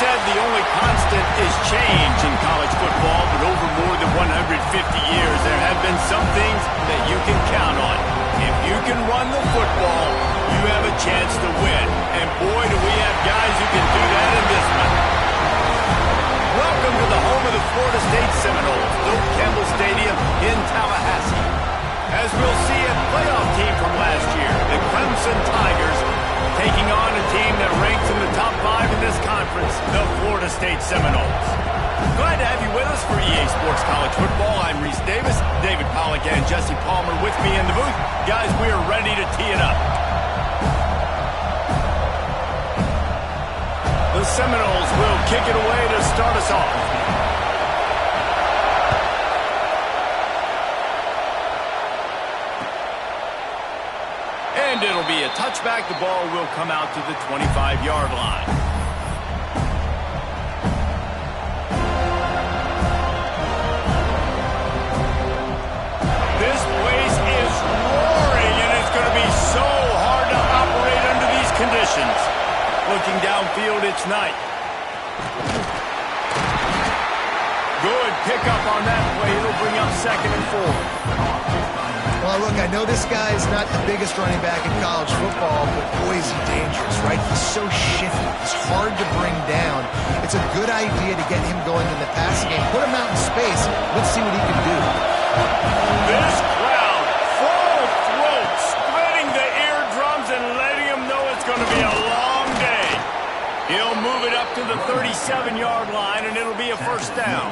said the only constant is change in college football, but over more than 150 years, there have been some things that you can count on. If you can run the football, you have a chance to win. And boy, do we have guys who can do that in this one. Welcome to the home of the Florida State Seminoles, Doak Campbell Stadium in Tallahassee. As we'll see, a playoff team from last year, the Clemson Tigers, taking on a team that ranks in the top 5 in this conference, the Florida State Seminoles. Glad to have you with us for EA Sports College Football. I'm Reese Davis, David Pollack and Jesse Palmer with me in the booth. Guys, we are ready to tee it up. The Seminoles will kick it away to start us off. And it'll be a touchback. The ball will come out to the 25-yard line. This place is roaring, and it's going to be so hard to operate under these conditions. Looking downfield, it's Knight. Good pickup on that play. It'll bring up 2nd and 4. Well, look, I know this guy is not the biggest running back in college football, but boy, is he dangerous, right? He's so shifty. He's hard to bring down. It's a good idea to get him going in the passing game. Put him out in space. Let's see what he can do. This crowd, full throat, splitting the eardrums and letting him know it's going to be a long day. He'll move it up to the 37-yard line, and it'll be a first down.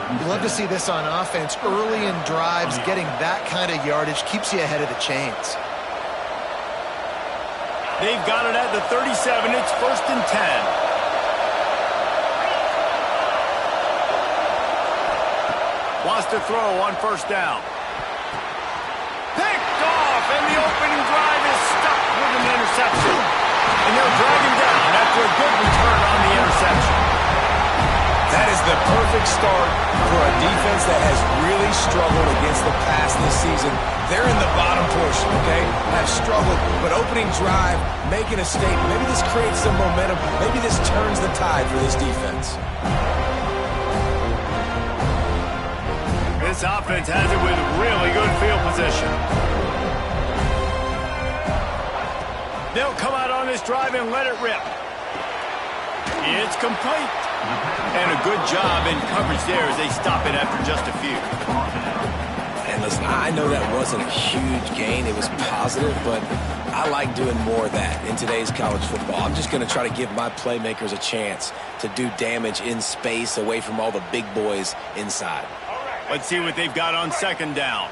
You love to see this on offense. Early in drives, getting that kind of yardage keeps you ahead of the chains. They've got it at the 37. It's 1st and 10. Wants to throw on 1st down. Picked off, and the opening drive is stuck with an interception. And they'll drag him down after a good return on the interception. That is the perfect start for a defense that has really struggled against the pass this season. They're in the bottom portion, okay? Have struggled, but opening drive, making a statement. Maybe this creates some momentum. Maybe this turns the tide for this defense. This offense has it with really good field position. They'll come out on this drive and let it rip. It's complete. And a good job in coverage there as they stop it after just a few. And listen, I know that wasn't a huge gain. It was positive, but I like doing more of that in today's college football. I'm just going to try to give my playmakers a chance to do damage in space away from all the big boys inside. Let's see what they've got on 2nd down.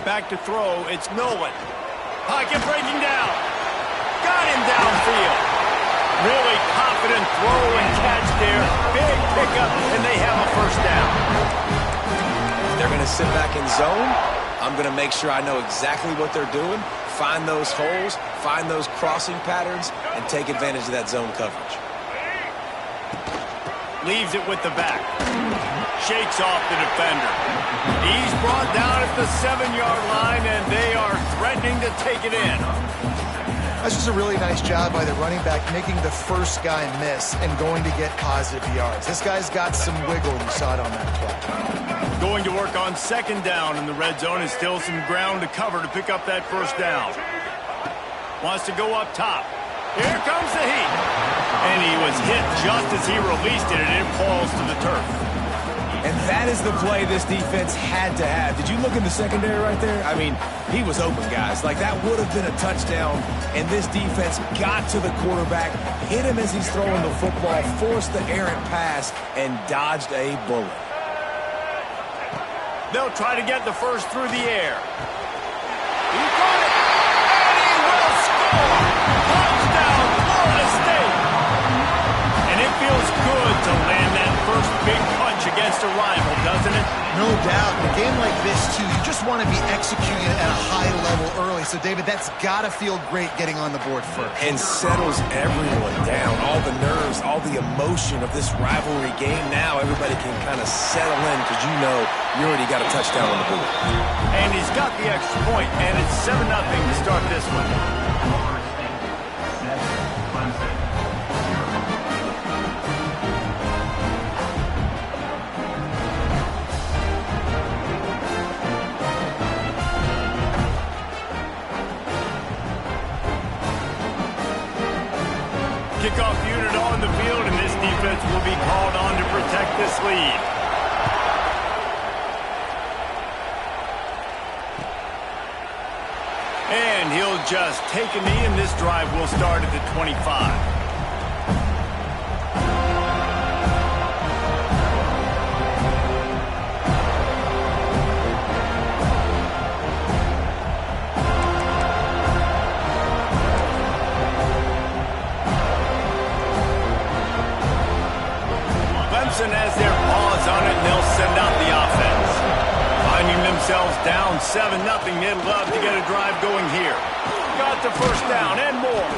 Back to throw, it's Nolan. Pocket breaking down. Got him downfield. Really confident throw and catch there. Big pickup, and they have a 1st down. They're going to sit back in zone. I'm going to make sure I know exactly what they're doing, find those holes, find those crossing patterns, and take advantage of that zone coverage. Leaves it with the back. Shakes off the defender. He's brought down at the 7-yard line, and they are threatening to take it in. That's just a really nice job by the running back, making the first guy miss and going to get positive yards. This guy's got some wiggle, you saw it on that play. Going to work on 2nd down in the red zone, and still some ground to cover to pick up that 1st down. Wants to go up top. Here comes the heat. And he was hit just as he released it, and it falls to the turf. And that is the play this defense had to have. Did you look in the secondary right there? I mean, he was open, guys. Like, that would have been a touchdown, and this defense got to the quarterback, hit him as he's throwing the football, forced the errant pass, and dodged a bullet. They'll try to get the first through the air. He got it, and he will score! Touchdown, Florida State! And it feels good to land that first big punch against against a rival, doesn't it? No doubt. In a game like this, too, you just want to be executing it at a high level early. So, David, that's got to feel great getting on the board first. And settles everyone down. All the nerves, all the emotion of this rivalry game. Now everybody can kind of settle in because you know you already got a touchdown on the board. And he's got the extra point, and it's 7-0 to start this one. Kickoff unit on the field, and this defense will be called on to protect this lead. And he'll just take a knee, and this drive will start at the 25. Has their paws on it, and they'll send out the offense. Finding themselves down 7-0, they'd love to get a drive going here. Got the first down and more.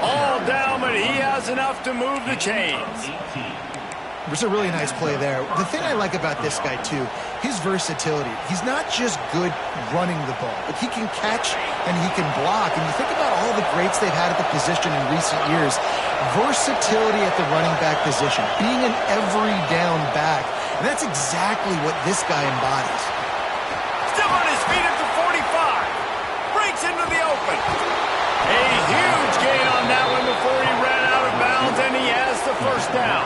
All down, but he has enough to move the chains. It was a really nice play there. The thing I like about this guy, too, his versatility. He's not just good running the ball, but he can catch and he can block. And you think about all the greats they've had at the position in recent years. Versatility at the running back position, being an every down back. And that's exactly what this guy embodies. Still on his feet at the 45. Breaks into the open. A huge gain on that one before he ran out of bounds, and he has the first down.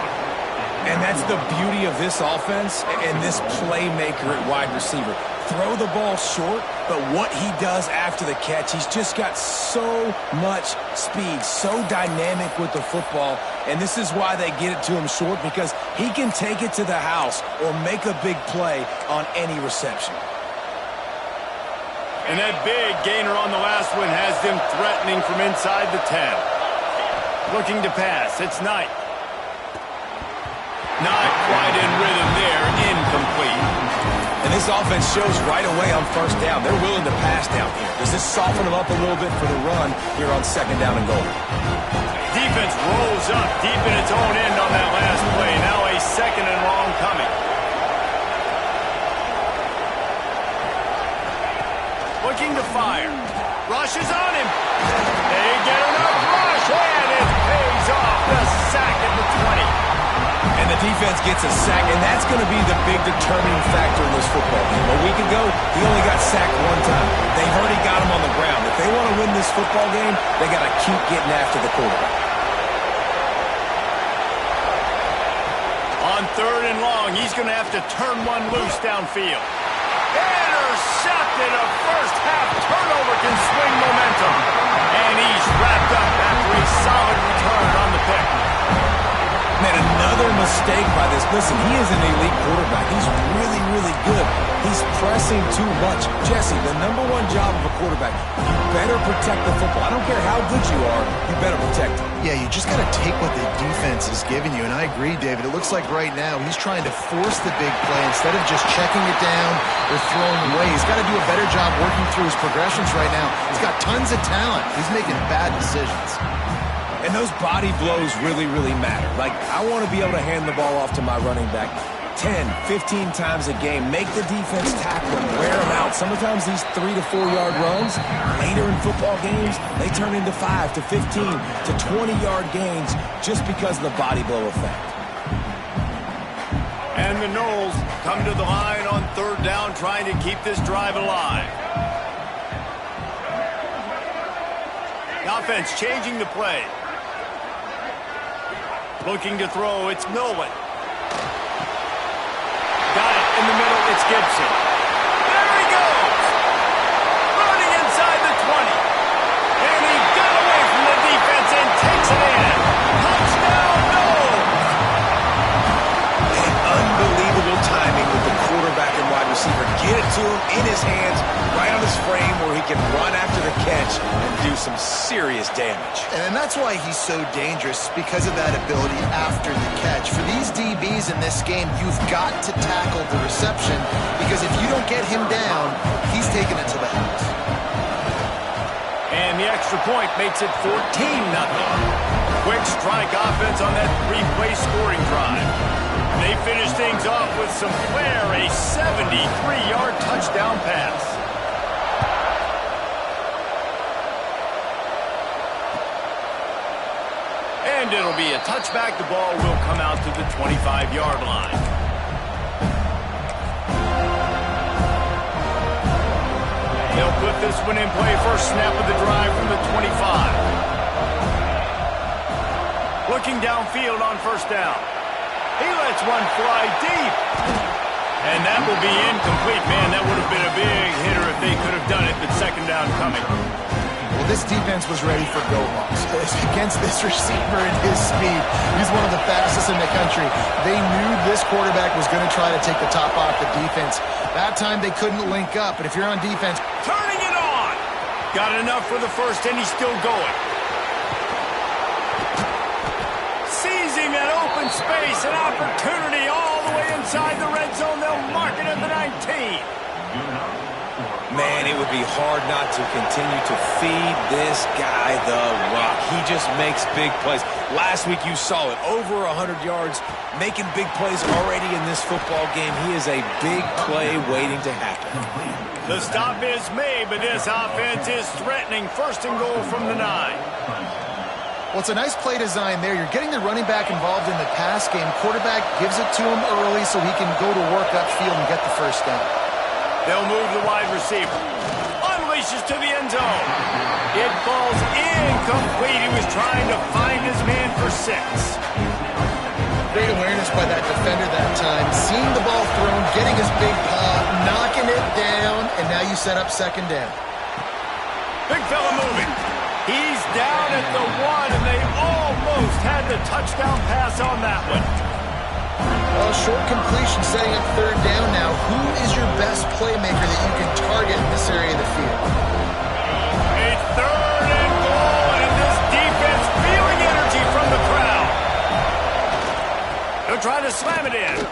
And that's the beauty of this offense and this playmaker at wide receiver. Throw the ball short, but what he does after the catch, he's just got so much speed, so dynamic with the football, and this is why they get it to him short, because he can take it to the house or make a big play on any reception. And that big gainer on the last one has them threatening from inside the 10. Looking to pass, it's Knight. Not quite in rhythm there, incomplete. And this offense shows right away on first down. They're willing to pass down here. Does this soften them up a little bit for the run here on second down and goal? Defense rolls up deep in its own end on that last play. Now a second and long coming. Looking to fire. Rush is on him. They get enough rush, and it pays off. The sack at the 20. And the defense gets a sack, and that's going to be the big determining factor in this football game. A week ago, he only got sacked one time. They've already got him on the ground. If they want to win this football game, they got to keep getting after the quarterback. On third and long, he's going to have to turn one loose downfield. Intercepted. A first half turnover can swing momentum. And he's wrapped up after a solid return on the pick. Made another mistake by this. Listen, he is an elite quarterback. He's really, really good. He's pressing too much. Jesse, the number one job of a quarterback, you better protect the football. I don't care how good you are, you better protect it. Yeah, you just got to take what the defense is giving you. And I agree, David. It looks like right now he's trying to force the big play instead of just checking it down or throwing away. He's got to do a better job working through his progressions right now. He's got tons of talent. He's making bad decisions. And those body blows really, really matter. Like, I want to be able to hand the ball off to my running back 10, 15 times a game. Make the defense tackle him, wear him out. Sometimes these 3 to 4 yard runs, later in football games, they turn into 5 to 15 to 20-yard gains just because of the body blow effect. And the Noles come to the line on third down, trying to keep this drive alive. The offense changing the play. Looking to throw, it's Nolan. Got it in the middle, it's Gibson. There he goes! Running inside the 20. And he got away from the defense and takes it in. Touchdown, Nolan! And unbelievable timing with the quarterback and wide receiver. Get it to him in his hands, right on his frame where he can run after the catch and do some serious damage. And that's why he's so dangerous, because of that ability after the catch. For these DBs in this game, you've got to tackle the reception, because if you don't get him down, he's taking it to the house. And the extra point makes it 14-0. Quick strike offense on that three-play scoring drive. They finish things off with some flair, a 73-yard touchdown pass. And it'll be a touchback. The ball will come out to the 25-yard line. They'll put this one in play. First snap of the drive from the 25. Looking downfield on first down. He lets one fly deep. And that will be incomplete. Man, that would have been a big hitter if they could have done it, but second down coming. Well, this defense was ready for go-balls against this receiver and his speed. He's one of the fastest in the country. They knew this quarterback was going to try to take the top off the defense. That time they couldn't link up, but if you're on defense... Turning it on! Got enough for the first, and he's still going. Seizing that open space, an opportunity all the way inside the red zone. They'll mark it at the 19. Man, it would be hard not to continue to feed this guy the rock. He just makes big plays. Last week you saw it, over 100 yards, making big plays already in this football game. He is a big play waiting to happen. The stop is made, but this offense is threatening. First and goal from the 9. Well, it's a nice play design there. You're getting the running back involved in the pass game. Quarterback gives it to him early so he can go to work upfield and get the first down. They'll move the wide receiver. Unleashes to the end zone. It falls incomplete. He was trying to find his man for 6. Great awareness by that defender that time. Seeing the ball thrown, getting his big paw, knocking it down, and now you set up second down. Big fella moving. He's down at the 1, and they almost had the touchdown pass on that one. Well, short completion setting up third down now. Who is your best playmaker that you can target in this area of the field? A third and goal, and this defense feeling energy from the crowd. They'll try to slam it in.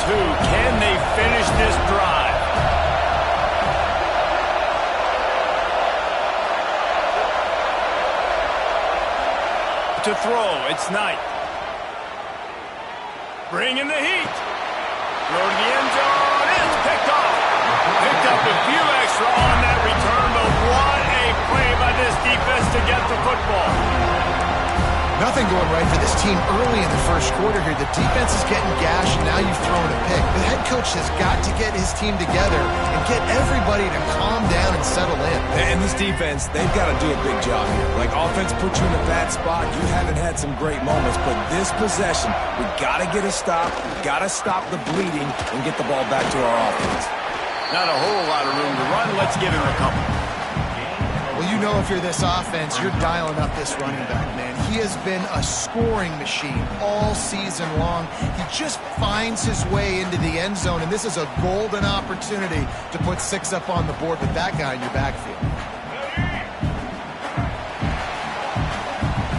Can they finish this drive? To throw, it's Knight. Bringing the heat. Throw to the end zone. It's picked off. Picked up a few extra on that return, but what a play by this defense to get the football. Nothing going right for this team early in the first quarter here. The defense is getting gashed, and now you've thrown a pick. The head coach has got to get his team together and get everybody to calm down and settle in. And this defense, they've got to do a big job here. Like, offense puts you in a bad spot. You haven't had some great moments, but this possession, we got to get a stop. We got to stop the bleeding and get the ball back to our offense. Not a whole lot of room to run. Let's give him a couple. Well, you know if you're this offense, you're dialing up this running back, man. He has been a scoring machine all season long. He just finds his way into the end zone, and this is a golden opportunity to put 6 up on the board with that guy in your backfield.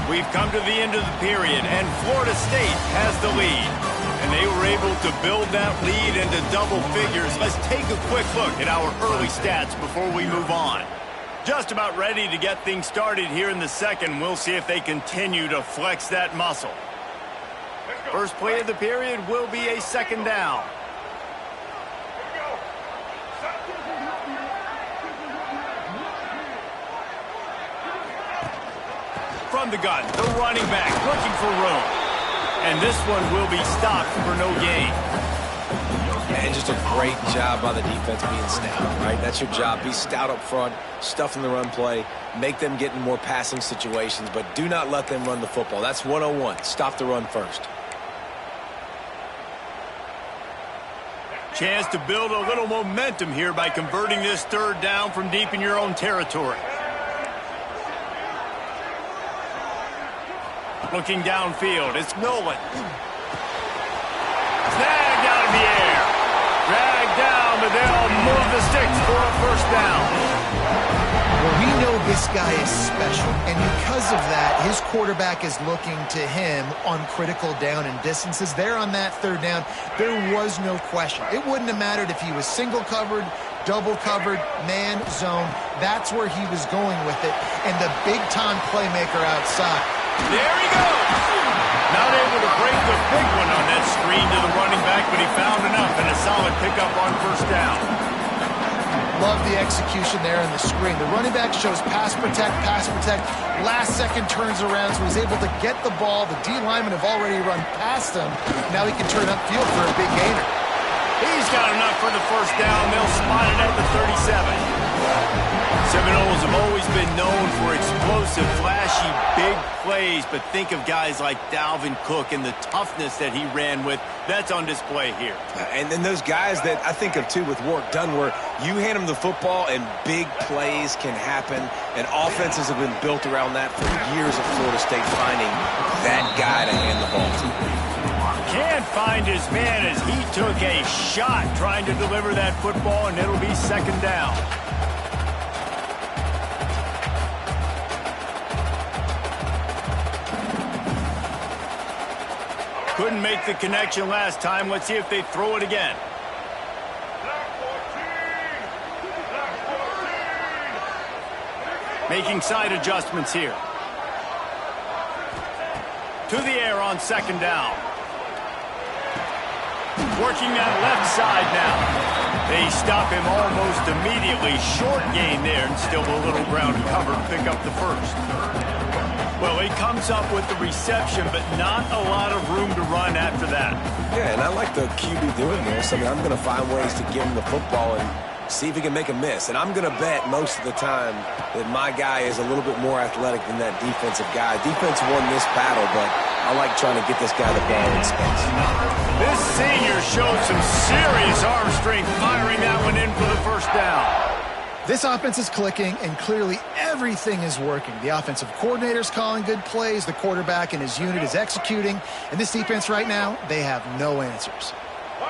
We've come to the end of the period, and Florida State has the lead. And they were able to build that lead into double figures. Let's take a quick look at our early stats before we move on. Just about ready to get things started here in the second. We'll see if they continue to flex that muscle. First play of the period will be a second down. From the gun, the running back looking for room. And this one will be stopped for no gain. And just a great job by the defense being stout, right? That's your job. Be stout up front, stuff in the run play, make them get in more passing situations, but do not let them run the football. That's 101. Stop the run first. Chance to build a little momentum here by converting this third down from deep in your own territory. Looking downfield, it's Nolan. Snagged out of the air. Dragged down, but they'll move the sticks for a first down. Well, we know this guy is special, and because of that, his quarterback is looking to him on critical down and distances. There on that third down, there was no question. It wouldn't have mattered if he was single covered, double covered, man, zone. That's where he was going with it, and the big-time playmaker outside. There he goes. Not able to break the big one on that screen to the running back, but he found enough and a solid pickup on first down. Love the execution there on the screen. The running back shows pass protect, last second turns around, so he's able to get the ball. The D linemen have already run past him. Now he can turn upfield for a big gainer. He's got enough for the first down. They'll spot it at the 37. Seminoles have always been known for explosive, flashy, big plays, but think of guys like Dalvin Cook and the toughness that he ran with. That's on display here. And then those guys that I think of, too, with Warrick Dunn, where you hand them the football and big plays can happen, and offenses have been built around that for years at Florida State, finding that guy to hand the ball to. Can't find his man as he took a shot trying to deliver that football, and it'll be second down. Couldn't make the connection last time. Let's see if they throw it again. Making side adjustments here. To the air on second down. Working that left side now. They stop him almost immediately. Short gain there, and still a little ground cover. Pick up the first. Well, he comes up with the reception, but not a lot of room to run after that. Yeah, and I like the QB doing this. I mean, I'm going to find ways to give him the football and see if he can make a miss. And I'm going to bet most of the time that my guy is a little bit more athletic than that defensive guy. Defense won this battle, but I like trying to get this guy the ball in space. This senior showed some serious arm strength firing that one in for the first down. This offense is clicking, and clearly everything is working. The offensive coordinator's calling good plays. The quarterback and his unit is executing. And this defense right now, they have no answers.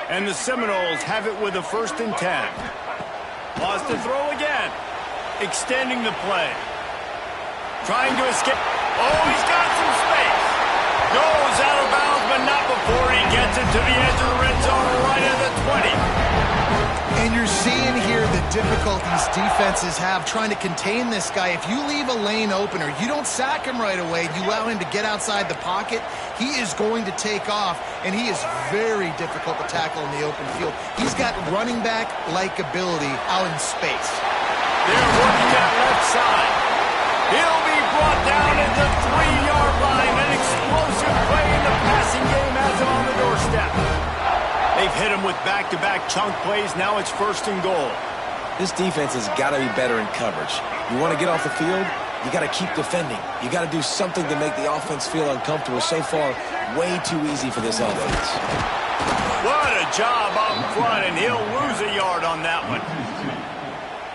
And the Seminoles have it with a 1st and 10. Lost to throw again. Extending the play. Trying to escape. Oh, he's got some space. Goes out of bounds, but not before he gets it to the edge of the red zone right at the 20. And you're seeing here the difficulties defenses have trying to contain this guy. If you leave a lane open or you don't sack him right away, you allow him to get outside the pocket, he is going to take off, and he is very difficult to tackle in the open field. He's got running back-like ability out in space. They're working that left side. He'll be brought down at the 3-yard line. An explosive play in the passing game has him on the doorstep. They've hit him with back-to-back chunk plays. Now it's 1st and goal. This defense has got to be better in coverage. You want to get off the field, you got to keep defending. You got to do something to make the offense feel uncomfortable. So far, way too easy for this offense. What a job up front, and he'll lose a yard on that one.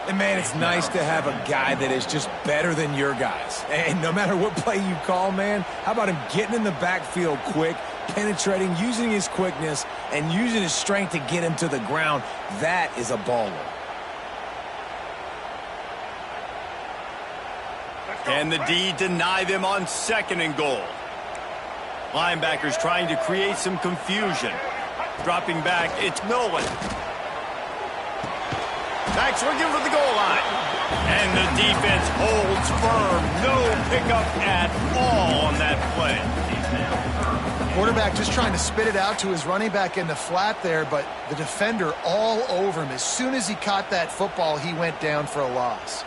And, man, it's nice to have a guy that is just better than your guys. And no matter what play you call, man, how about him getting in the backfield quick, penetrating, using his quickness, and using his strength to get him to the ground? That is a baller. Can the D deny them on 2nd and goal? Linebackers trying to create some confusion. Dropping back, it's Nolan. Back's looking for the goal line. And the defense holds firm. No pickup at all on that play. Quarterback just trying to spit it out to his running back in the flat there, but the defender all over him. As soon as he caught that football, he went down for a loss.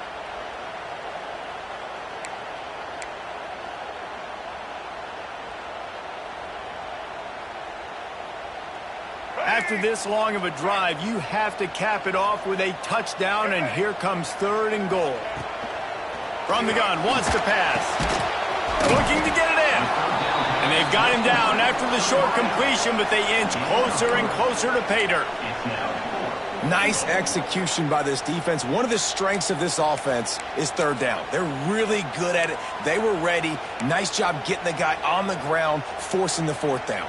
After this long of a drive, you have to cap it off with a touchdown, and here comes 3rd and goal. From the gun, wants to pass. Looking to get it in. And they've got him down after the short completion, but they inch closer and closer to pay dirt. Nice execution by this defense. One of the strengths of this offense is 3rd down. They're really good at it. They were ready. Nice job getting the guy on the ground, forcing the 4th down.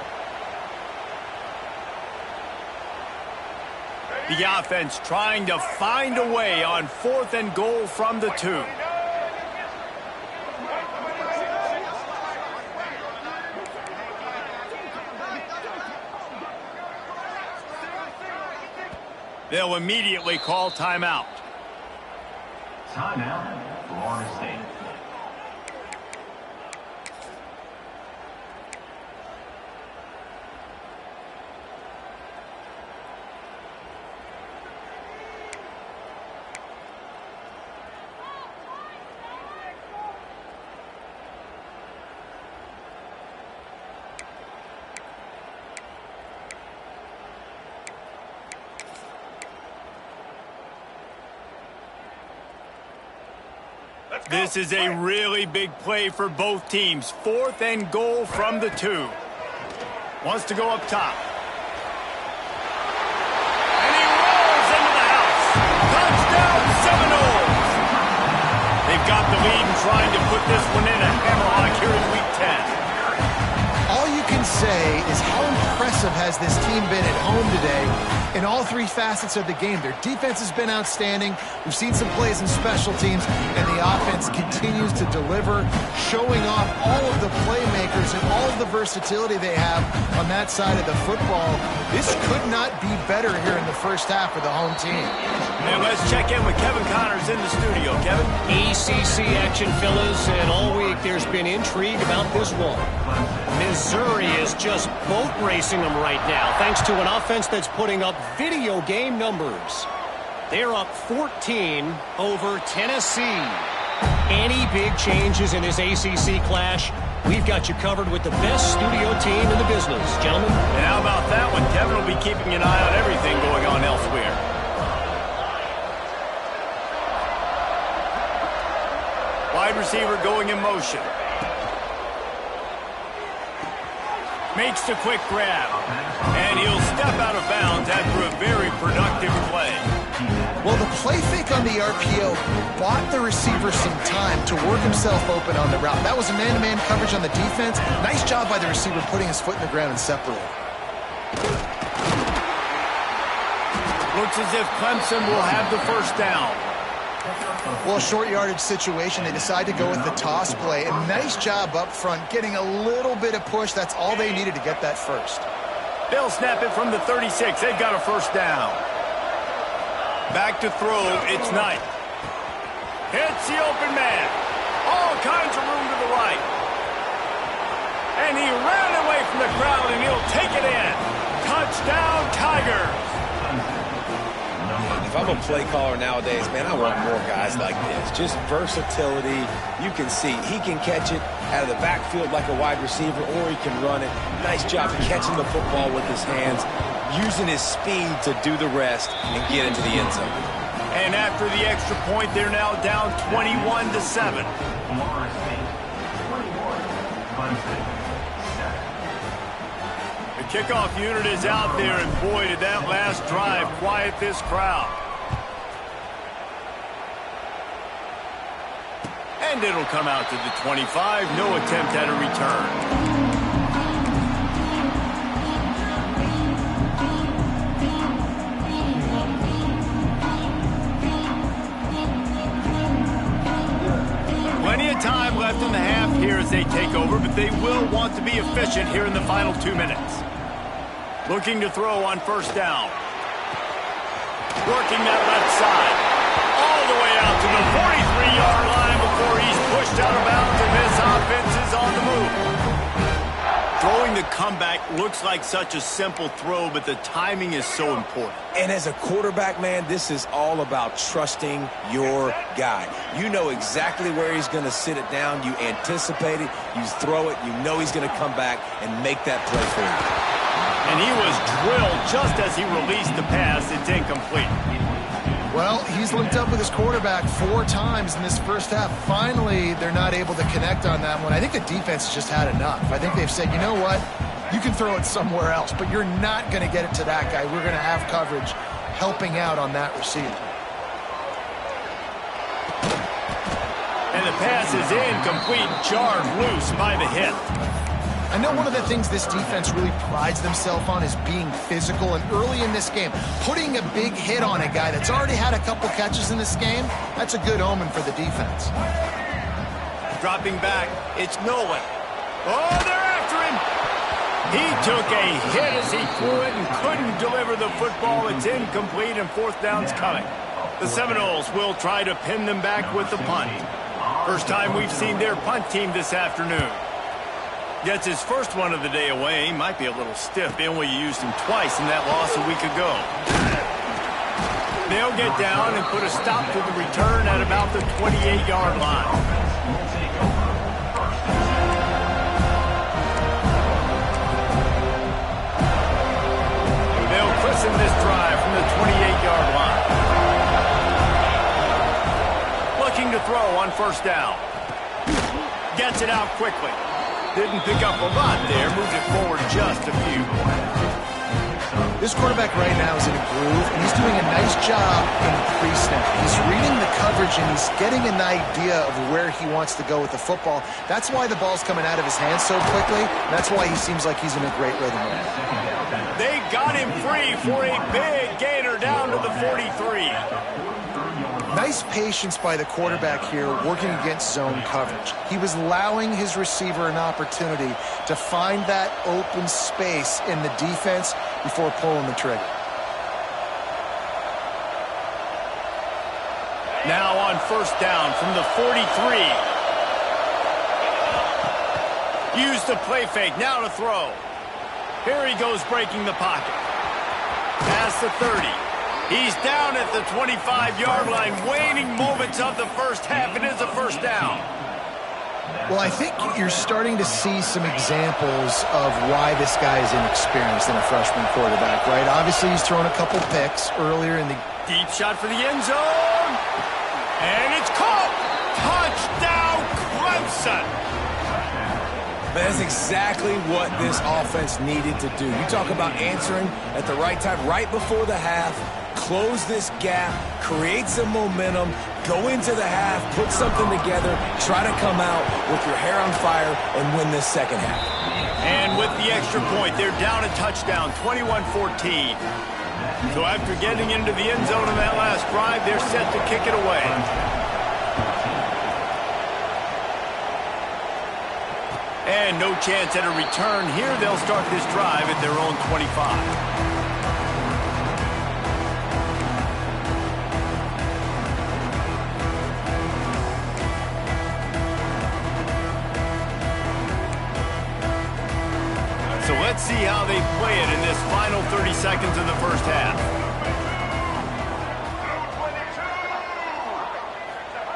The offense trying to find a way on 4th and goal from the 2. They'll immediately call timeout. Timeout, Florida State. This is a really big play for both teams. 4th and goal from the 2. Wants to go up top. And he rolls into the house. Touchdown, Seminoles. They've got the lead and trying to put this one in a hammerlock here in Week 10. All you can say is how impressive has this team been at home today in all 3 facets of the game. Their defense has been outstanding. We've seen some plays in special teams, and the offense continues to deliver, showing off all of the playmakers and all of the versatility they have on that side of the football. This could not be better here in the first half for the home team. And let's check in with Kevin Connors in the studio. Kevin? ACC action, fellas, and all week there's been intrigue about this one. Missouri is just boat racing them right now, thanks to an offense that's putting up video game numbers. They're up 14 over Tennessee. Any big changes in this ACC clash, we've got you covered with the best studio team in the business, gentlemen. And how about that one? Kevin will be keeping an eye on everything going on elsewhere. Wide receiver going in motion. Makes the quick grab. And he'll step out of bounds after a very productive play. Well, the play fake on the RPO bought the receiver some time to work himself open on the route. That was a man-to-man coverage on the defense. Nice job by the receiver putting his foot in the ground and separating. Looks as if Clemson will have the first down. Well, a short yardage situation. They decide to go with the toss play. And nice job up front, getting a little bit of push. That's all they needed to get that first. They'll snap it from the 36. They've got a first down. Back to throw. It's Knight. Hits the open man. All kinds of room to the right. And he ran away from the crowd, and he'll take it in. Touchdown, Tigers. If I'm a play caller nowadays, man, I want more guys like this. Just versatility. You can see he can catch it out of the backfield like a wide receiver, or he can run it. Nice job catching the football with his hands, using his speed to do the rest and get into the end zone. And after the extra point, they're now down 21-7. The kickoff unit is out there, and boy, did that last drive quiet this crowd. And it'll come out to the 25. No attempt at a return. Plenty of time left in the half here as they take over, but they will want to be efficient here in the final 2 minutes. Looking to throw on first down. Working that left side. All the way out to the 43-yard line before he's pushed out of bounds, and this offense is on the move. Throwing the comeback looks like such a simple throw, but the timing is so important. And as a quarterback, man, this is all about trusting your guy. You know exactly where he's going to sit it down. You anticipate it. You throw it. You know he's going to come back and make that play for you. And he was drilled just as he released the pass. It's incomplete. Well, he's linked up with his quarterback 4 times in this first half. Finally, they're not able to connect on that one. I think the defense has just had enough. I think they've said, you know what? You can throw it somewhere else, but you're not going to get it to that guy. We're going to have coverage helping out on that receiver. And the pass is incomplete, jarred loose by the hip. I know one of the things this defense really prides themselves on is being physical, and early in this game, putting a big hit on a guy that's already had a couple catches in this game, that's a good omen for the defense. Dropping back, it's Nolan. Oh, they're after him! He took a hit as he threw it and couldn't deliver the football. It's incomplete and 4th down's coming. The Seminoles will try to pin them back with the punt. First time we've seen their punt team this afternoon. Gets his first one of the day away. He might be a little stiff. They only used him twice in that loss a week ago. They'll get down and put a stop to the return at about the 28-yard line. They'll christen this drive from the 28-yard line. Looking to throw on 1st down. Gets it out quickly. Didn't pick up a lot there. Moved it forward just a few. This quarterback right now is in a groove, and he's doing a nice job in pre-snap. He's reading the coverage, and he's getting an idea of where he wants to go with the football. That's why the ball's coming out of his hands so quickly. That's why he seems like he's in a great rhythm right now. They got him free for a big gainer down to the 43. Nice patience by the quarterback here working against zone coverage. He was allowing his receiver an opportunity to find that open space in the defense before pulling the trigger. Now on 1st down from the 43. Use the play fake, now to throw. Here he goes breaking the pocket. Past the 30. He's down at the 25-yard line, waning moments of the first half. It is a 1st down. Well, I think you're starting to see some examples of why this guy is inexperienced in a freshman quarterback, right? Obviously, he's thrown a couple picks earlier in the... Deep shot for the end zone. And it's caught. Touchdown, Clemson. But that's exactly what this offense needed to do. You talk about answering at the right time, right before the half, close this gap, create some momentum, go into the half, put something together, try to come out with your hair on fire and win this 2nd half. And with the extra point, they're down a touchdown, 21-14. So after getting into the end zone in that last drive, they're set to kick it away. And no chance at a return here. They'll start this drive at their own 25. So let's see how they play it in this final 30 seconds of the first half.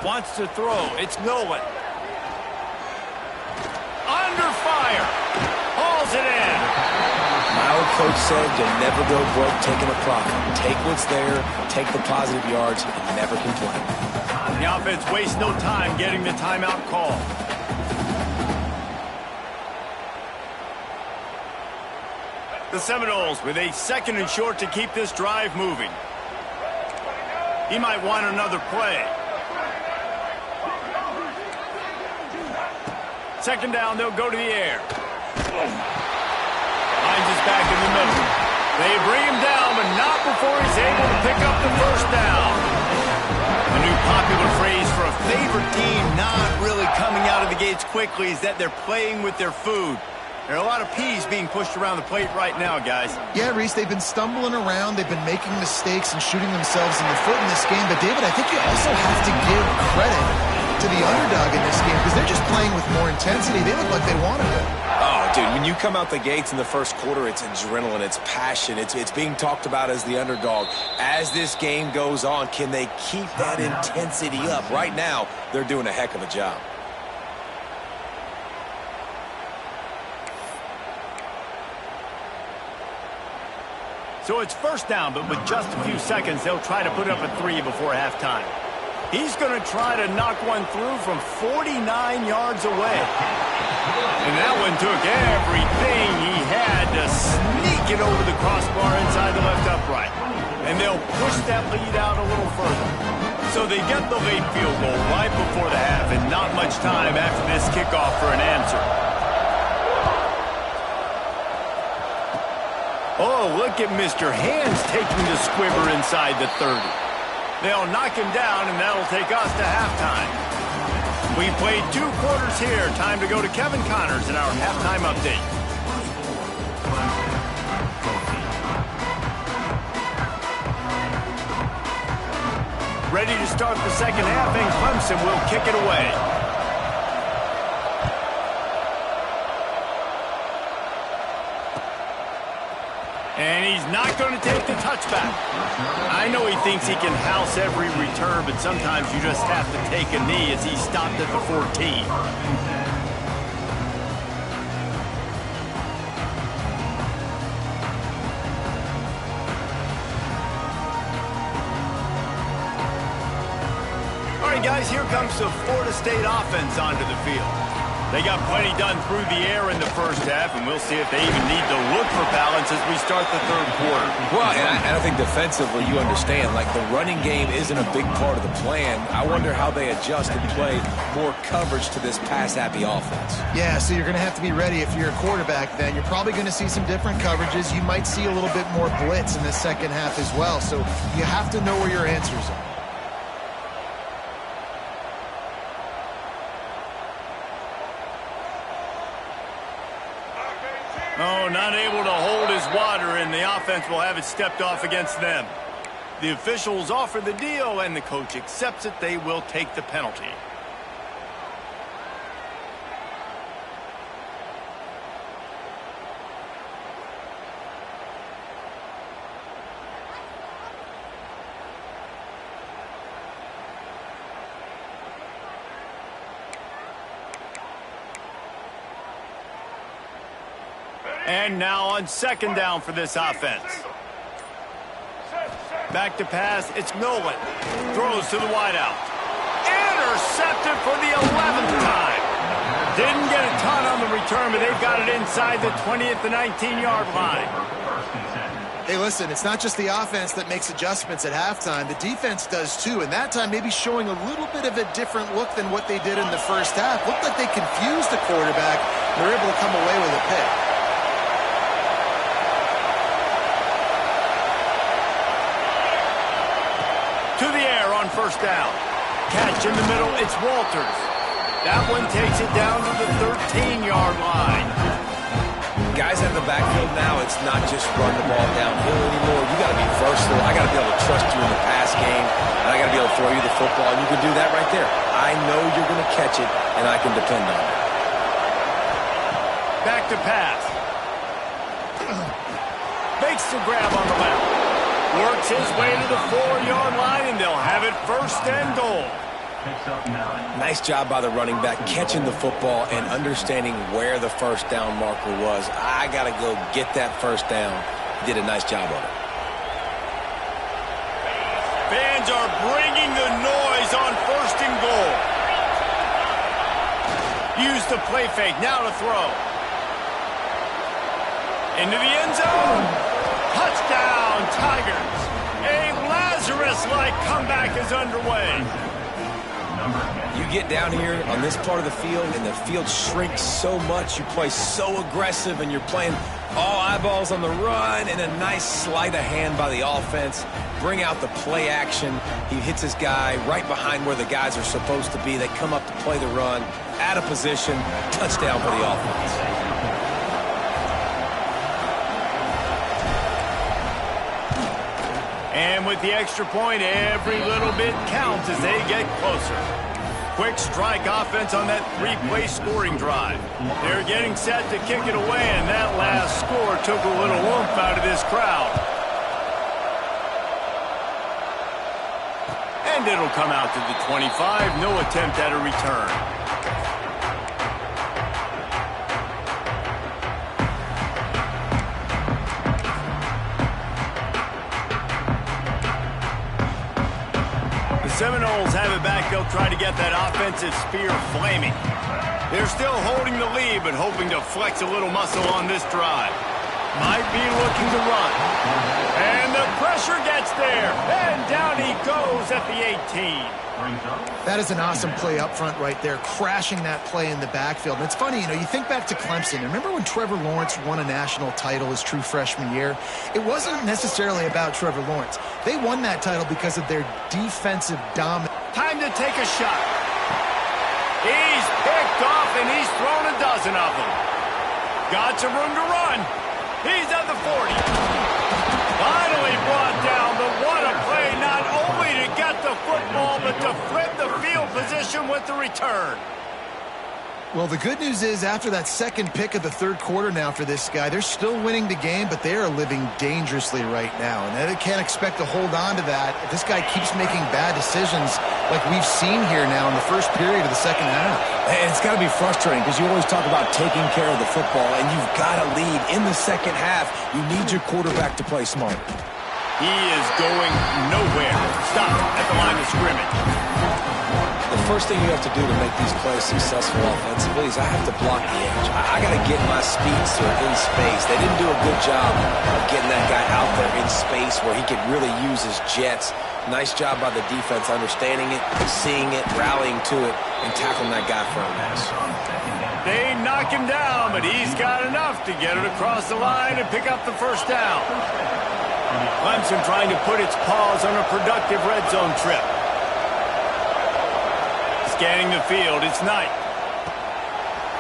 Wants to throw. It's Nolan. Under fire. Hauls it in. My old coach said you'll never go broke taking a profit. Take what's there, take the positive yards, and never complain. The offense wastes no time getting the timeout call. The Seminoles with a 2nd and short to keep this drive moving. He might want another play. 2nd down, they'll go to the air. Hines is back in the middle. They bring him down, but not before he's able to pick up the 1st down. A new popular phrase for a favorite team not really coming out of the gates quickly is that they're playing with their food. There are a lot of peas being pushed around the plate right now, guys. Yeah, Reese, they've been stumbling around. They've been making mistakes and shooting themselves in the foot in this game. But, David, I think you also have to give credit to the underdog in this game because they're just playing with more intensity. They look like they want to win. Oh, dude, when you come out the gates in the 1st quarter, it's adrenaline, it's passion, it's being talked about as the underdog. As this game goes on, can they keep that intensity up? Right now, they're doing a heck of a job. So it's first down, but with just a few seconds, they'll try to put up a 3 before halftime. He's going to try to knock one through from 49 yards away. And that one took everything he had to sneak it over the crossbar inside the left upright. And they'll push that lead out a little further. So they get the late field goal right before the half, and not much time after this kickoff for an answer. Oh, look at Mr. Hands taking the squibber inside the 30. They'll knock him down, and that'll take us to halftime. We played 2 quarters here. Time to go to Kevin Connors in our halftime update. Ready to start the second half, and Clemson will kick it away. And he's not going to take the touchback. I know he thinks he can house every return, but sometimes you just have to take a knee as he stopped at the 14. All right, guys, here comes the Florida State offense onto the field. They got plenty done through the air in the first half, and we'll see if they even need to look for balance as we start the third quarter. Well, and I think defensively, you understand, like the running game isn't a big part of the plan. I wonder how they adjust and play more coverage to this pass-happy offense. Yeah, so you're going to have to be ready if you're a quarterback then. You're probably going to see some different coverages. You might see a little bit more blitz in the second half as well, so you have to know where your answers are. Oh, not able to hold his water, and the offense will have it stepped off against them. The officials offer the deal, and the coach accepts it. They will take the penalty. And now on second down for this offense. Back to pass, it's Nolan. Throws to the wideout. Intercepted for the 11th time. Didn't get a ton on the return, but they've got it inside the 20 at the 19-yard line. Hey, listen, it's not just the offense that makes adjustments at halftime. The defense does too, and that time maybe showing a little bit of a different look than what they did in the first half. Looked like they confused the quarterback. They're able to come away with a pick. To the air on first down. Catch in the middle, it's Walters. That one takes it down to the 13-yard line. Guys in the backfield now, it's not just run the ball downhill anymore. You got to be versatile. I got to be able to trust you in the pass game, and I got to be able to throw you the football, and you can do that right there. I know you're going to catch it, and I can depend on it. Back to pass. Makes the grab on the left. Works his way to the 4-yard line, and they'll have it first and goal. Nice job by the running back, catching the football and understanding where the first down marker was. I got to go get that first down. He did a nice job of it. Fans are bringing the noise on first and goal. Use the play fake, now to throw. Into the end zone. Touchdown, Tigers. A Lazarus-like comeback is underway. You get down here on this part of the field, and the field shrinks so much. You play so aggressive, and you're playing all eyeballs on the run, and a nice sleight of hand by the offense. Bring out the play action. He hits his guy right behind where the guys are supposed to be. They come up to play the run, out of position, touchdown for the offense. And with the extra point, every little bit counts as they get closer. Quick strike offense on that 3-play scoring drive. They're getting set to kick it away, and that last score took a little oomph out of this crowd. And it'll come out to the 25. No attempt at a return. Seminoles have it back. They'll try to get that offensive spear flaming. They're still holding the lead, but hoping to flex a little muscle on this drive. Might be looking to run. And the pressure gets there. And down he goes at the 18. That is an awesome play up front right there, crashing that play in the backfield. And it's funny, you know, you think back to Clemson. Remember when Trevor Lawrence won a national title his true freshman year? It wasn't necessarily about Trevor Lawrence. They won that title because of their defensive dominance. Time to take a shot. He's picked off, and he's thrown a dozen of them. Got some room to run. He's at the 40. Finally brought down, but what a play, not only to get the football, but to flip the field position with the return. Well, the good news is after that second pick of the third quarter now for this guy, they're still winning the game, but they are living dangerously right now. And they can't expect to hold on to that if this guy keeps making bad decisions like we've seen here now in the first period of the second half. And it's got to be frustrating because you always talk about taking care of the football, and you've got to lead in the second half. You need your quarterback to play smart. He is going nowhere. Stop at the line of scrimmage. The first thing you have to do to make these plays successful offensively is I have to block the edge. I got to get my speedster in space. They didn't do a good job of getting that guy out there in space where he could really use his jets. Nice job by the defense understanding it, seeing it, rallying to it, and tackling that guy for a mess. They knock him down, but he's got enough to get it across the line and pick up the first down. Clemson trying to put its paws on a productive red zone trip. Scanning the field, it's Knight.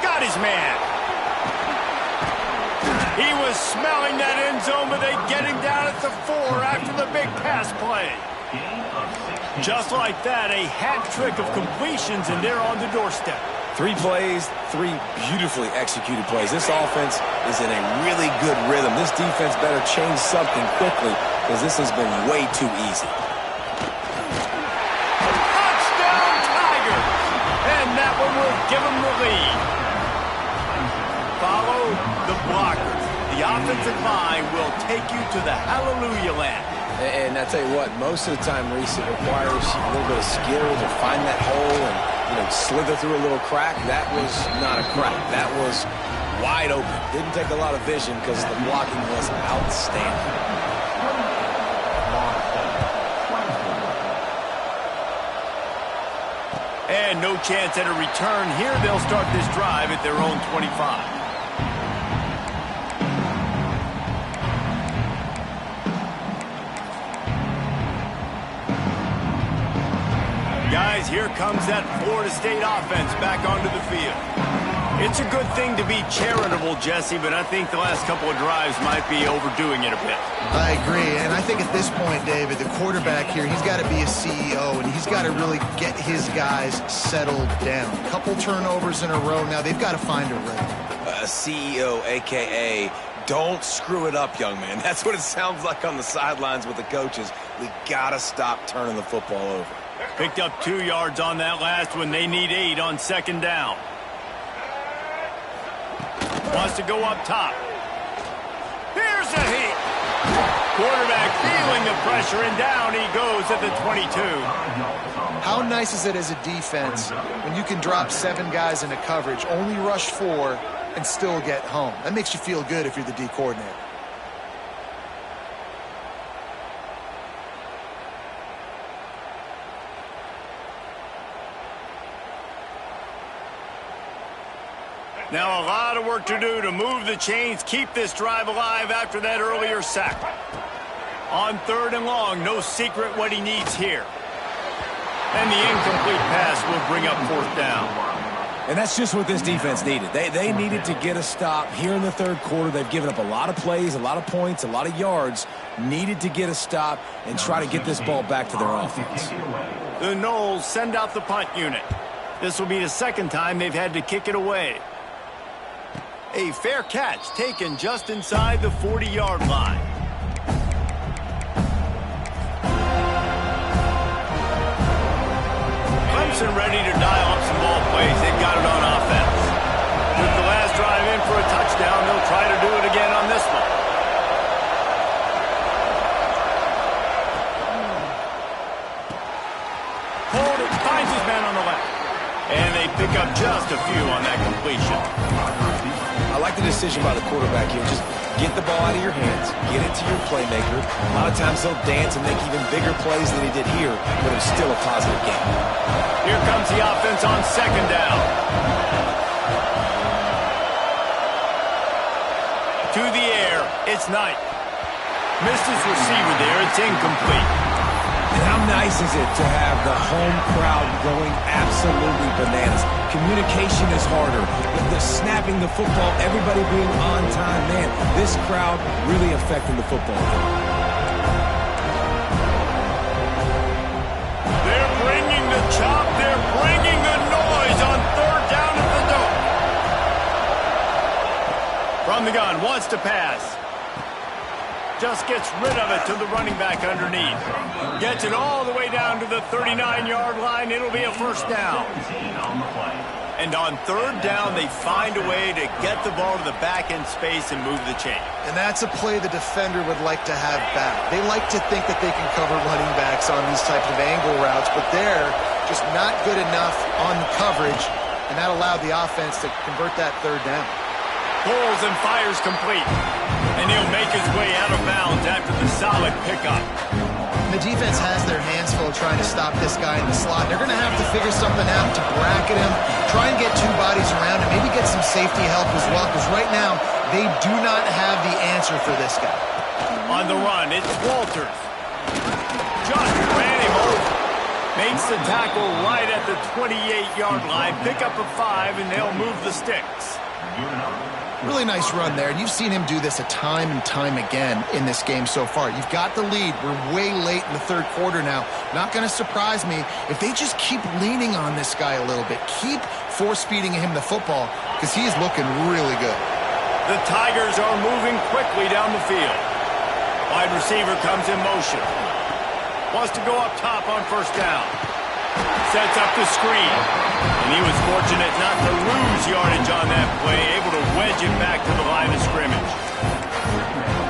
Got his man. He was smelling that end zone, but they get him down at the 4 after the big pass play. Just like that, a hat trick of completions, and they're on the doorstep. 3 plays, 3 beautifully executed plays. This offense is in a really good rhythm. This defense better change something quickly because this has been way too easy. Give him the lead. Follow the blockers. The offensive line will take you to the hallelujah land. And I tell you what, most of the time, Reese, it requires a little bit of skill to find that hole and, you know, slither through a little crack. That was not a crack. That was wide open. Didn't take a lot of vision because the blocking was outstanding. And no chance at a return here. They'll start this drive at their own 25. Guys, here comes that Florida State offense back onto the field. It's a good thing to be charitable, Jesse, but I think the last couple of drives might be overdoing it a bit. I agree, and I think at this point, David, the quarterback here, he's got to be a CEO, and he's got to really get his guys settled down. A couple turnovers in a row now. They've got to find a rhythm. A CEO, a.k.a. don't screw it up, young man. That's what it sounds like on the sidelines with the coaches. We got to stop turning the football over. Picked up 2 yards on that last one. They need 8 on second down. Wants to go up top. Here's a heat. Quarterback feeling the pressure, and down he goes at the 22. How nice is it as a defense when you can drop 7 guys into coverage, only rush 4, and still get home? That makes you feel good if you're the D coordinator. Now a lot of work to do to move the chains, keep this drive alive after that earlier sack. On 3rd and long, no secret what he needs here. And the incomplete pass will bring up 4th down. And that's just what this defense needed. They needed to get a stop here in the 3rd quarter. They've given up a lot of plays, a lot of points, a lot of yards. Needed to get a stop and try to get this ball back to their offense. The Noles send out the punt unit. This will be the 2nd time they've had to kick it away. A fair catch taken just inside the 40-yard line. Clemson ready to dial up some ball plays. They've got it on offense. With the last drive in for a touchdown, they'll try to do it again on this one. Finds his man on the left. And they pick up just a few on that completion. I like the decision by the quarterback here. Just get the ball out of your hands, get it to your playmaker. A lot of times he'll dance and make even bigger plays than he did here, but it's still a positive game. Here comes the offense on second down. To the air, it's Knight. Missed his receiver there, it's incomplete. And how nice is it to have the home crowd going absolutely bananas? Communication is harder. The snapping the football, everybody being on time. Man, this crowd really affecting the football game. They're bringing the chop. They're bringing the noise on third down at the dome. From the gun, wants to pass. Just gets rid of it to the running back underneath. Gets it all the way down to the 39-yard line. It'll be a first down. And on third down, they find a way to get the ball to the back end space and move the chain. And that's a play the defender would like to have back. They like to think that they can cover running backs on these types of angle routes, but they're just not good enough on the coverage, and that allowed the offense to convert that third down. Pulls and fires complete. And he'll make his way out of bounds after the solid pickup. The defense has their hands full trying to stop this guy in the slot. They're going to have to figure something out to bracket him, try and get two bodies around him, maybe get some safety help as well, because right now they do not have the answer for this guy. On the run, it's Walters. Just ran him over. Makes the tackle right at the 28-yard line. Pick up a 5, and they'll move the sticks. Really nice run there, and you've seen him do this a time and time again in this game so far. You've got the lead. We're way late in the third quarter now. Not going to surprise me if they just keep leaning on this guy a little bit. Keep force-feeding him the football, because he's looking really good. The Tigers are moving quickly down the field. Wide receiver comes in motion. Wants to go up top on first down. Sets up the screen. And he was fortunate not to lose yardage on that play, able to wedge it back to the line of scrimmage.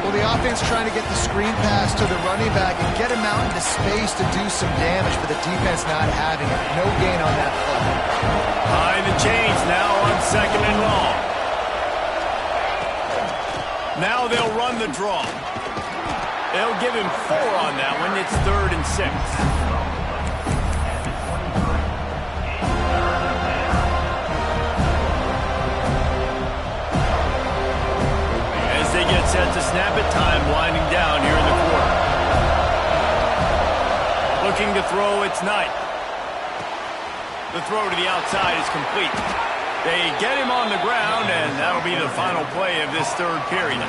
Well, the offense trying to get the screen pass to the running back and get him out into space to do some damage, but the defense not having it. No gain on that play. Behind the chains now on second and long. Now they'll run the draw. They'll give him 4 on that one. It's 3rd and 6. Set to snap it, time winding down here in the quarter. Looking to throw, it's Knight. The throw to the outside is complete. They get him on the ground, and that'll be the final play of this third period.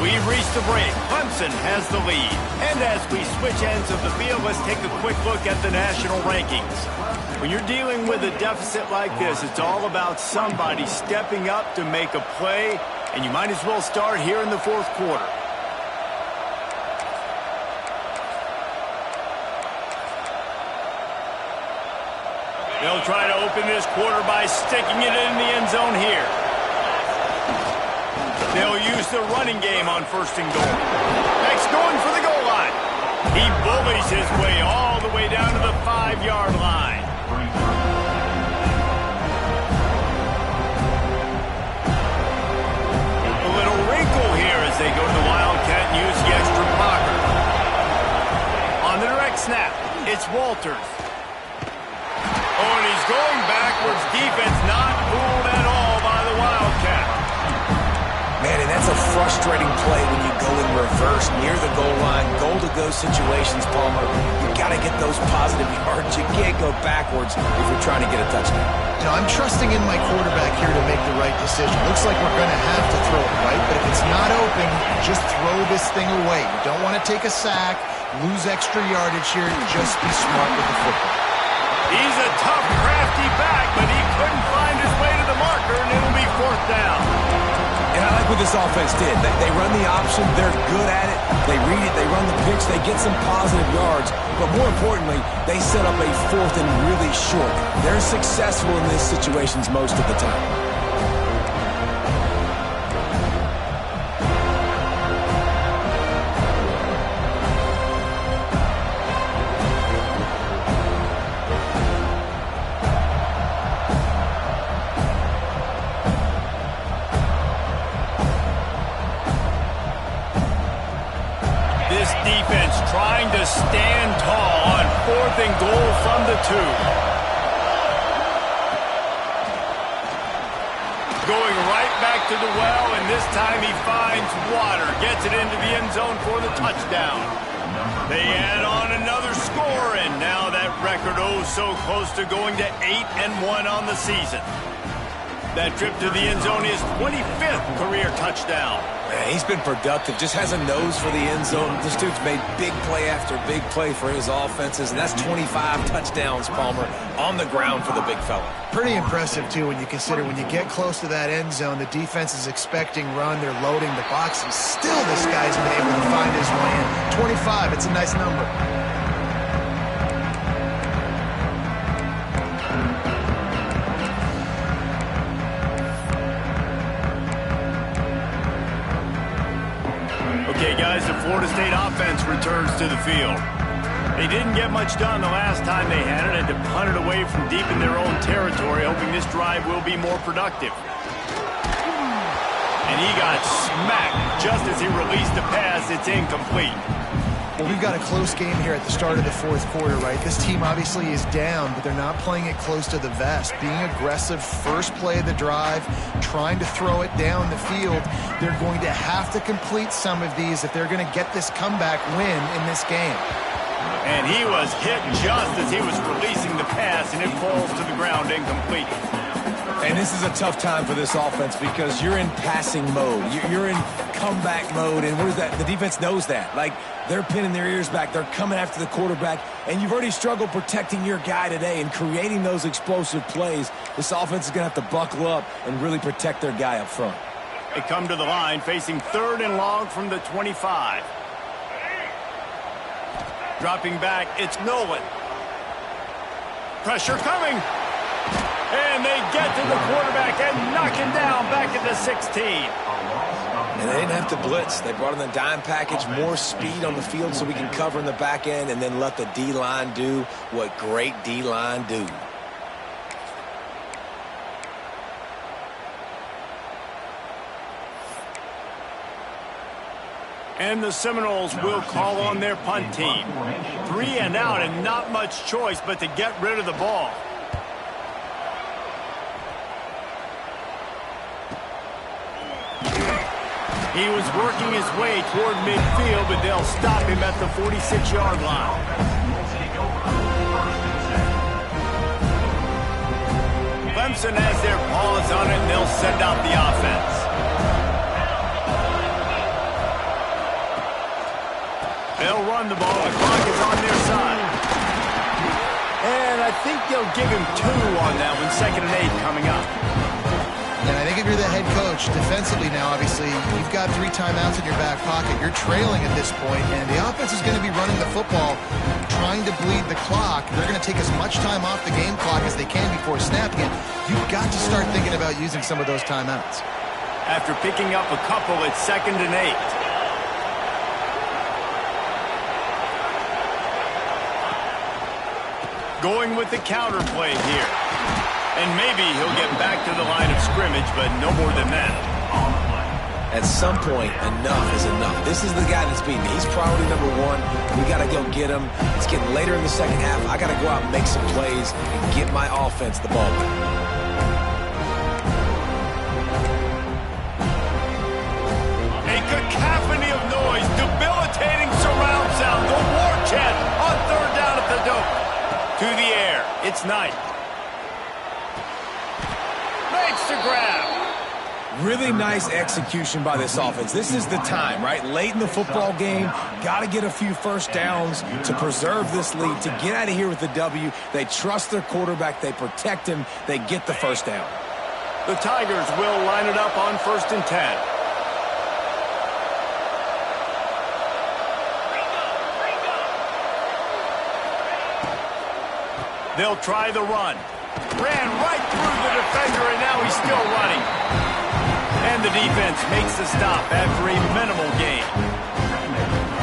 We've reached the break. Clemson has the lead. And as we switch ends of the field, let's take a quick look at the national rankings. When you're dealing with a deficit like this, it's all about somebody stepping up to make a play, and you might as well start here in the fourth quarter. They'll try to open this quarter by sticking it in the end zone here. They'll use the running game on first and goal. Next, going for the goal line. He bullies his way all the way down to the 5-yard line. A little wrinkle here as they go to the Wildcat and use the extra blocker. On the direct snap, it's Walters. Oh, and he's going backwards. Defense not fooled at all by the Wildcat. Man, and that's a frustrating play when you go in reverse near the goal line, goal-to-go situations, Palmer. You've got to get those positive yards. You can't go backwards if you're trying to get a touchdown. You know, I'm trusting in my quarterback here to make the right decision. Looks like we're going to have to throw it, right? But if it's not open, just throw this thing away. You don't want to take a sack, lose extra yardage here. Just be smart with the football. He's a tough, crafty back, but he couldn't find his way to the marker, and it'll be fourth down. And I like what this offense did. They run the option. They're good at it. They read it. They run the pitch. They get some positive yards. But more importantly, they set up a fourth and really short. They're successful in these situations most of the time. something goal from the 2. Going right back to the well, and this time he finds water. Gets it into the end zone for the touchdown. They add on another score, and now that record so close to going to 8-1 on the season. That trip to the end zone is 25th career touchdown. Man, he's been productive, just has a nose for the end zone. This dude's made big play after big play for his offenses, and that's 25 touchdowns, Palmer, on the ground for the big fella. Pretty impressive, too, when you consider when you get close to that end zone, the defense is expecting run, they're loading the box, and still this guy's been able to find his way in. 25, it's a nice number. Okay, guys, the Florida State offense returns to the field. They didn't get much done the last time they had it, and to punt it away from deep in their own territory, hoping this drive will be more productive. And he got smacked just as he released the pass. It's incomplete. Well, we've got a close game here at the start of the fourth quarter, right? This team obviously is down, but they're not playing it close to the vest. Being aggressive, first play of the drive, trying to throw it down the field. They're going to have to complete some of these if they're going to get this comeback win in this game. And he was hit just as he was releasing the pass, and it falls to the ground incomplete. And this is a tough time for this offense because you're in passing mode. You're in comeback mode, and what is that? The defense knows that. Like, they're pinning their ears back. They're coming after the quarterback, and you've already struggled protecting your guy today and creating those explosive plays. This offense is going to have to buckle up and really protect their guy up front. They come to the line facing 3rd and long from the 25. Dropping back, it's Nolan. Pressure coming. And they get to the quarterback and knock him down back at the 16. And they didn't have to blitz. They brought in the dime package, more speed on the field so we can cover in the back end and then let the D-line do what great D-line do. And the Seminoles will call on their punt team. 3 and out and not much choice but to get rid of the ball. He was working his way toward midfield, but they'll stop him at the 46-yard line. Clemson has their paws on it, and they'll send out the offense. They'll run the ball. The clock is on their side. And I think they'll give him 2 on that one. 2nd and 8 coming up. And I think if you're the head coach, defensively now, obviously, you've got 3 timeouts in your back pocket. You're trailing at this point, and the offense is going to be running the football, trying to bleed the clock. They're going to take as much time off the game clock as they can before snapping it. You've got to start thinking about using some of those timeouts. After picking up a couple, it's 2nd and 8. Going with the counter play here. And maybe he'll get back to the line of scrimmage, but no more than that. At some point, enough is enough. This is the guy that's beaten. He's priority number 1. We got to go get him. It's getting later in the second half. I got to go out and make some plays and get my offense the ball back. A cacophony of noise, debilitating surround sound, the war chant on 3rd down at the dope. To the air, it's Knight. Makes the grab. Really nice execution by this offense. This is the time, right? Late in the football game, got to get a few first downs to preserve this lead, to get out of here with the W. They trust their quarterback. They protect him. They get the first down. The Tigers will line it up on 1st and 10. They'll try the run. Ran right through the defender, and now he's still running. And the defense makes the stop after a minimal gain.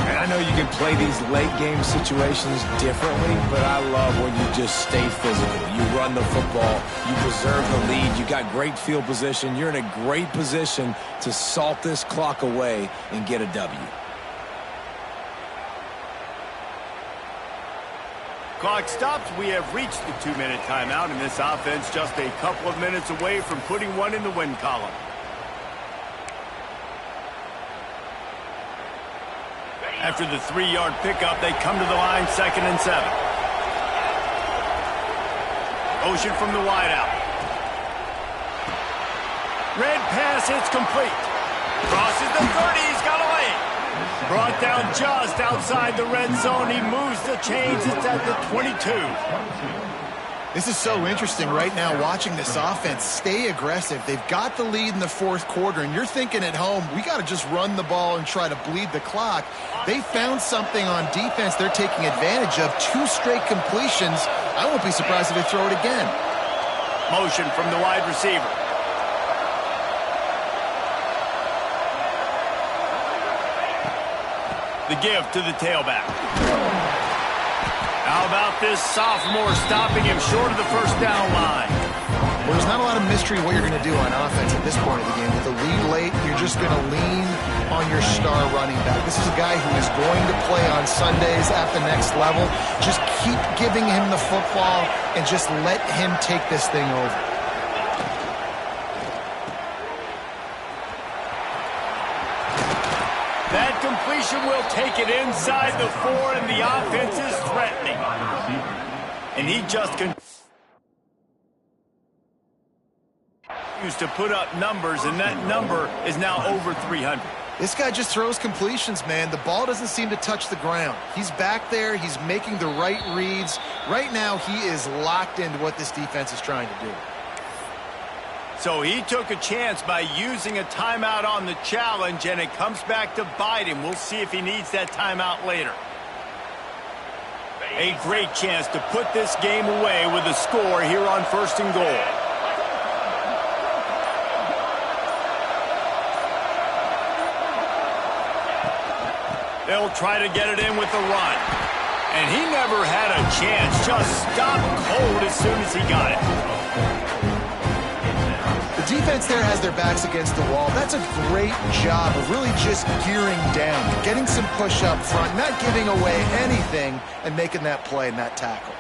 And I know you can play these late game situations differently, but I love when you just stay physical. You run the football, you preserve the lead, you got great field position. You're in a great position to salt this clock away and get a W. Clock stops. We have reached the 2-minute timeout, and this offense just a couple of minutes away from putting one in the win column. After the 3-yard pickup, they come to the line, 2nd and 7. Motion from the wideout. Red pass, it's complete. Crosses the 30, he's got a lane. Brought down just outside the red zone. He moves the chains. It's at the 22. This is so interesting right now, watching this offense stay aggressive. They've got the lead in the 4th quarter, and you're thinking at home, we got to just run the ball and try to bleed the clock. They found something on defense they're taking advantage of. 2 straight completions. I won't be surprised if they throw it again. Motion from the wide receiver. The give to the tailback. How about this sophomore stopping him short of the first down line? Well, there's not a lot of mystery what you're going to do on offense at this point of the game. With the lead late, you're just going to lean on your star running back. This is a guy who is going to play on Sundays at the next level. Just keep giving him the football and just let him take this thing over. That completion will take it inside the 4, and the offense is threatening. And he just continues to put up numbers, and that number is now over 300. This guy just throws completions, man. The ball doesn't seem to touch the ground. He's back there. He's making the right reads. Right now, he is locked into what this defense is trying to do. So he took a chance by using a timeout on the challenge, and it comes back to bite him. We'll see if he needs that timeout later. A great chance to put this game away with a score here on 1st and goal. They'll try to get it in with the run. And he never had a chance. Just stopped cold as soon as he got it. The defense there has their backs against the wall. That's a great job of really just gearing down, getting some push up front, not giving away anything, and making that play and that tackle.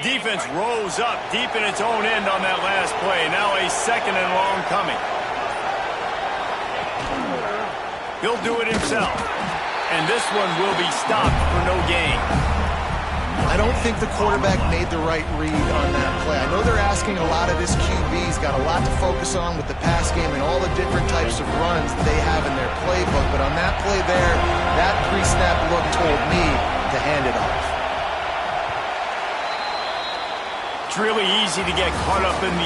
Defense rose up deep in its own end on that last play. Now a 2nd and long coming. He'll do it himself. And this one will be stopped for no gain. I don't think the quarterback made the right read on that play. I know they're asking a lot of this QB. He's got a lot to focus on with the pass game and all the different types of runs that they have in their playbook. But on that play there, that pre-snap look told me to hand it off. It's really easy to get caught up in the